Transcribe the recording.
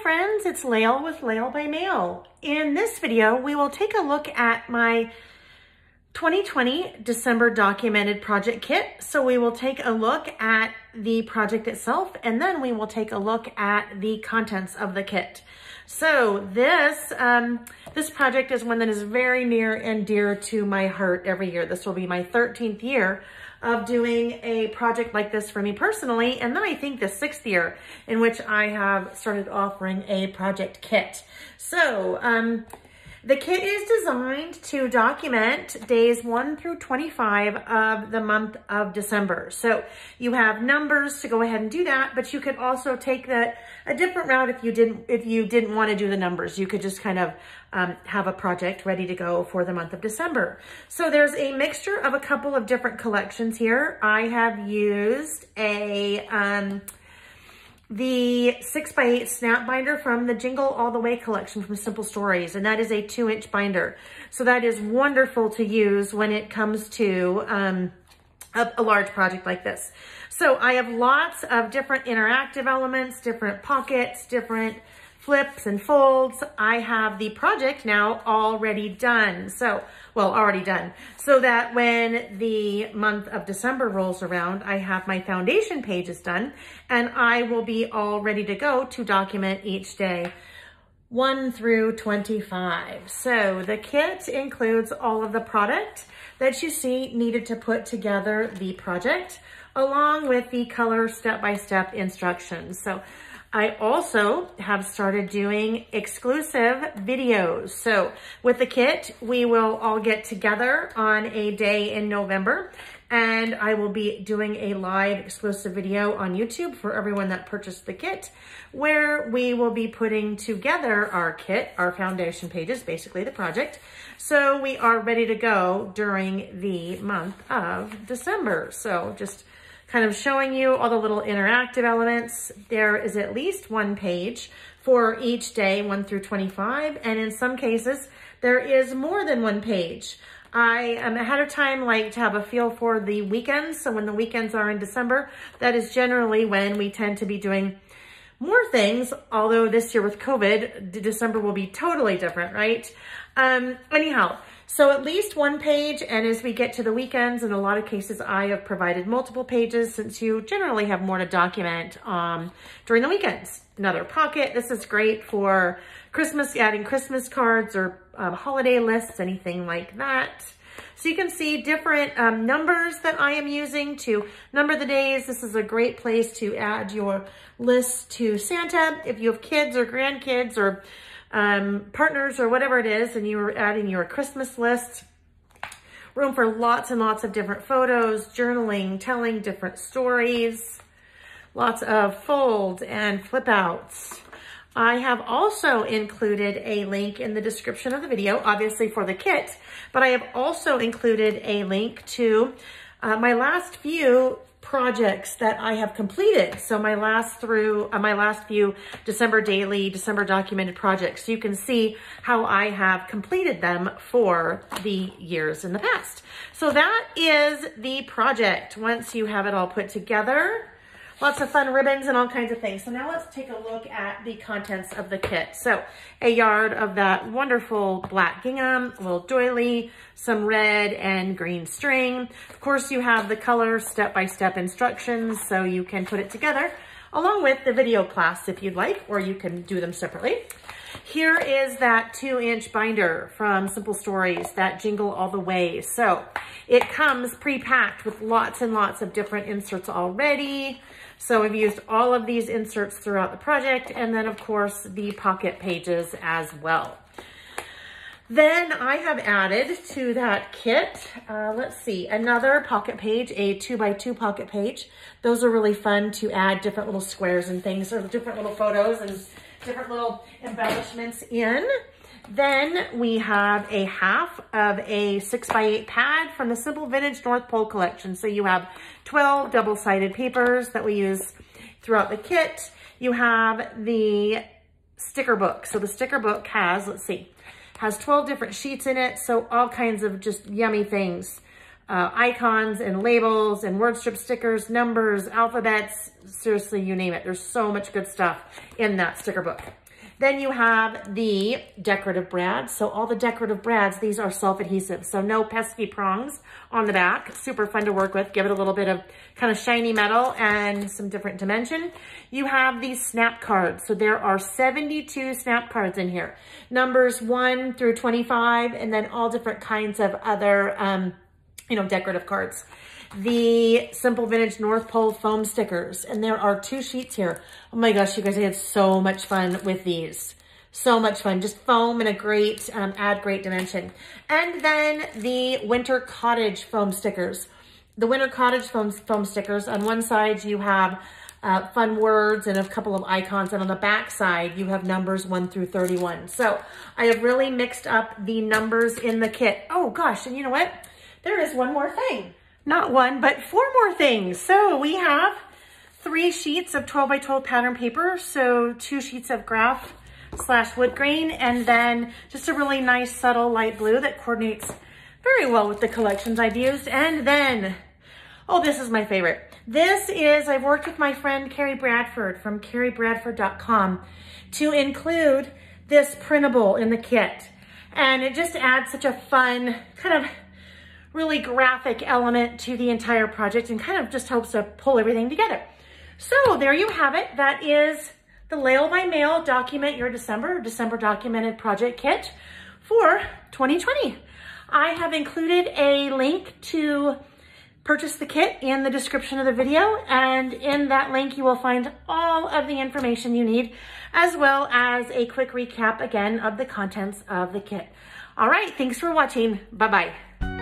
friends, it's Lael with Lael by Mail. In this video, we will take a look at my 2020 December documented project kit. So we will take a look at the project itself, and then we will take a look at the contents of the kit. So this project is one that is very near and dear to my heart every year. This will be my 13th year of doing a project like this for me personally, and then I think the 6th year in which I have started offering a project kit. So the kit is designed to document days 1 through 25 of the month of December. So you have numbers to go ahead and do that, but you could also take that a different route if you didn't want to do the numbers. You could just kind of have a project ready to go for the month of December. So there's a mixture of a couple of different collections here. I have used the 6x8 snap binder from the Jingle All the Way collection from Simple Stories, and that is a 2-inch binder. So that is wonderful to use when it comes to a large project like this. So I have lots of different interactive elements, different pockets, different flips and folds. I have the project now already done. Already done. So that when the month of December rolls around, I have my foundation pages done, and I will be all ready to go to document each day 1 through 25. So the kit includes all of the product that you see needed to put together the project, along with the color step-by-step instructions. So I also have started doing exclusive videos. So with the kit, we will all get together on a day in November, and I will be doing a live exclusive video on YouTube for everyone that purchased the kit, where we will be putting together our kit, our foundation pages, basically the project. So we are ready to go during the month of December. So just kind of showing you all the little interactive elements. There is at least one page for each day, 1 through 25. And in some cases, there is more than one page. I ahead of time like to have a feel for the weekends. So when the weekends are in December, that is generally when we tend to be doing more things. Although this year with COVID, December will be totally different, right? Anyhow, so at least one page, and as we get to the weekends, in a lot of cases, I have provided multiple pages since you generally have more to document during the weekends. Another pocket. This is great for Christmas, adding Christmas cards or holiday lists, anything like that. So you can see different numbers that I am using to number the days. This is a great place to add your list to Santa. If you have kids or grandkids or partners or whatever it is, and you are adding your Christmas list. Room for lots and lots of different photos, journaling, telling different stories, lots of folds and flip outs. I have also included a link in the description of the video, obviously for the kit, but I have also included a link to my last few projects that I have completed. So my last few December daily, December documented projects. So you can see how I have completed them for the years in the past. So that is the project. Once you have it all put together, lots of fun ribbons and all kinds of things. So now let's take a look at the contents of the kit. So a yard of that wonderful black gingham, a little doily, some red and green string. Of course, you have the color step-by-step instructions, so you can put it together along with the video class if you'd like, or you can do them separately. Here is that 2-inch binder from Simple Stories, that Jingle All the Way. So it comes pre-packed with lots and lots of different inserts already. So I've used all of these inserts throughout the project, and then of course the pocket pages as well. Then I have added to that kit, let's see, another pocket page, a 2x2 pocket page. Those are really fun to add different little squares and things, or different little photos and different little embellishments in. Then we have a half of a 6x8 pad from the Simple Vintage North Pole collection. So you have 12 double-sided papers that we use throughout the kit. You have the sticker book. So the sticker book has, has 12 different sheets in it. So all kinds of just yummy things. Icons and labels and word strip stickers, numbers, alphabets, seriously, you name it. There's so much good stuff in that sticker book. Then you have the decorative brads. So all the decorative brads, these are self-adhesive. So no pesky prongs on the back. Super fun to work with. Give it a little bit of kind of shiny metal and some different dimension. You have these snap cards. So there are 72 snap cards in here. Numbers 1 through 25, and then all different kinds of other, you know, decorative cards. The Simple Vintage North Pole foam stickers. And there are 2 sheets here. Oh my gosh, you guys, I had so much fun with these. So much fun. Just foam and a great, add great dimension. And then the Winter Cottage foam stickers. The Winter Cottage foam stickers, on one side you have fun words and a couple of icons. And on the back side, you have numbers 1 through 31. So I have really mixed up the numbers in the kit. Oh gosh, and you know what? There is one more thing. Not one, but 4 more things. So we have 3 sheets of 12 by 12 pattern paper. So 2 sheets of graph / wood grain, and then just a really nice subtle light blue that coordinates very well with the collections I've used. And then, oh, this is my favorite. This is, I've worked with my friend Carrie Bradford from carriebradford.com to include this printable in the kit. And it just adds such a fun kind of really graphic element to the entire project and kind of just helps to pull everything together. So there you have it. That is the Lail by Mail Document Your December Documented Project Kit for 2020. I have included a link to purchase the kit in the description of the video, and in that link you will find all of the information you need, as well as a quick recap again of the contents of the kit. All right, thanks for watching. Bye-bye.